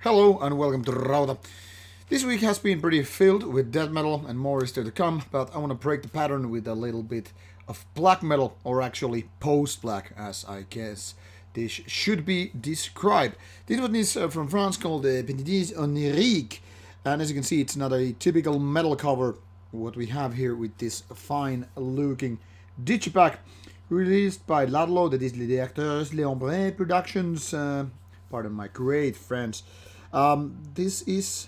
Hello and welcome to Rauta. This week has been pretty filled with death metal and more is still to come, but I want to break the pattern with a little bit of black metal, or actually post-black, as I guess this should be described. This one is from France, called Pénitence Onirique, and as you can see it's not a typical metal cover what we have here with this fine looking digipack released by Ladlo, that is Les Directeurs Léombré Productions. Pardon my great French. This is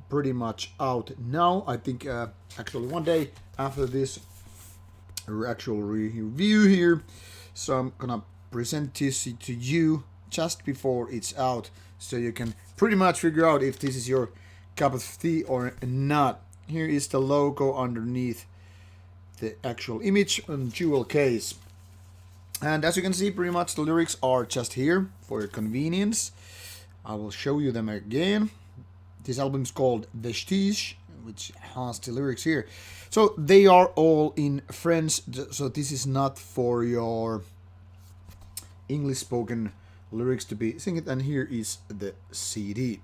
pretty much out now. I think actually one day after this actual review here. So I'm gonna present this to you just before it's out, so you can pretty much figure out if this is your cup of tea or not. Here is the logo underneath the actual image and jewel case. And as you can see, pretty much the lyrics are just here for your convenience. I will show you them again. This album is called Vestige, which has the lyrics here. So they are all in French, so this is not for your English spoken lyrics to be singing. And here is the CD.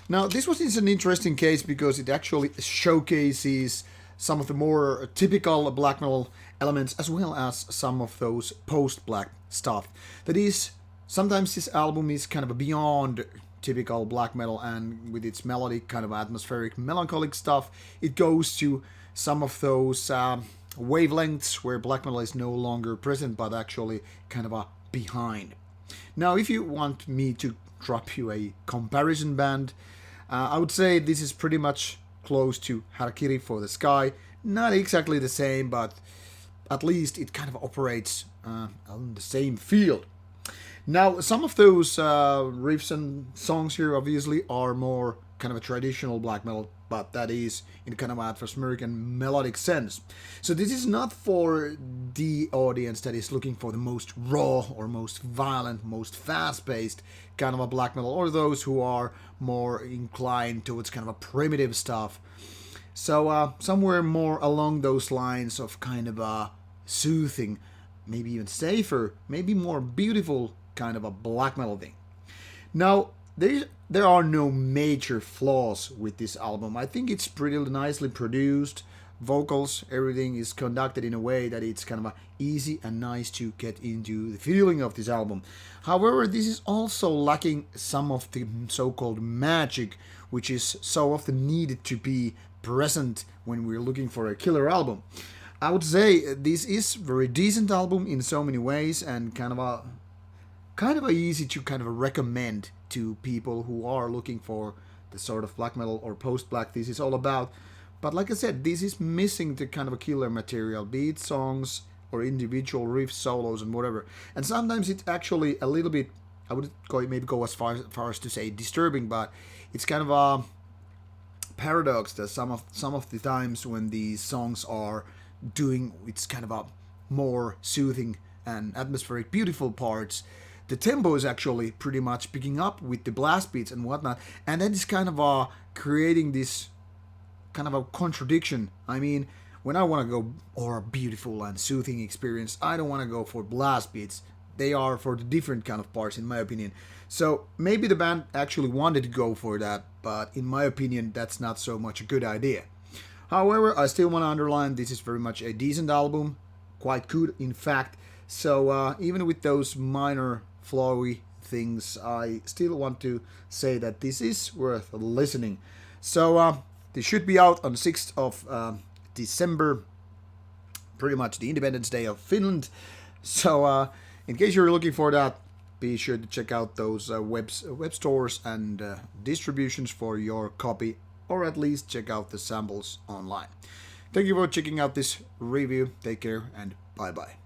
Now this is an interesting case because it actually showcases some of the more typical black metal elements, as well as some of those post-black stuff. That is, sometimes this album is kind of beyond typical black metal, and with its melodic, kind of atmospheric, melancholic stuff, it goes to some of those wavelengths where black metal is no longer present, but actually kind of behind. Now, if you want me to drop you a comparison band, I would say this is pretty much close to Harakiri for the Sky. Not exactly the same, but at least it kind of operates on the same field. Now, some of those riffs and songs here obviously are more kind of a traditional black metal, but that is in kind of atmospheric and melodic sense. So this is not for the audience that is looking for the most raw or most violent, most fast-paced kind of a black metal, or those who are more inclined towards kind of a primitive stuff. So somewhere more along those lines of kind of a soothing, maybe even safer, maybe more beautiful kind of a black metal thing. Now, there are no major flaws with this album. I think it's pretty nicely produced. Vocals, everything is conducted in a way that it's kind of easy and nice to get into the feeling of this album. However, this is also lacking some of the so-called magic, which is so often needed to be present when we're looking for a killer album. I would say this is a very decent album in so many ways, and kind of a easy to kind of recommend to people who are looking for the sort of black metal or post-black this is all about. But like I said, this is missing the kind of a killer material, be it songs or individual riffs, solos, and whatever. And sometimes it's actually a little bit, I would maybe go as far as to say disturbing, but it's kind of a paradox that some of the times when these songs are doing it's kind of a more soothing and atmospheric, beautiful parts, the tempo is actually pretty much picking up with the blast beats and whatnot, and that is kind of creating this kind of a contradiction. I mean, when I want to go for a beautiful and soothing experience, I don't want to go for blast beats. They are for the different kind of parts, in my opinion. So maybe the band actually wanted to go for that, but in my opinion, that's not so much a good idea. However, I still want to underline this is very much a decent album, quite good in fact. So even with those minor flowy things, I still want to say that this is worth listening. So this should be out on 6th of December, pretty much the Independence Day of Finland. So in case you're looking for that, be sure to check out those web stores and distributions for your copy, or at least check out the samples online. Thank you for checking out this review. Take care and bye bye.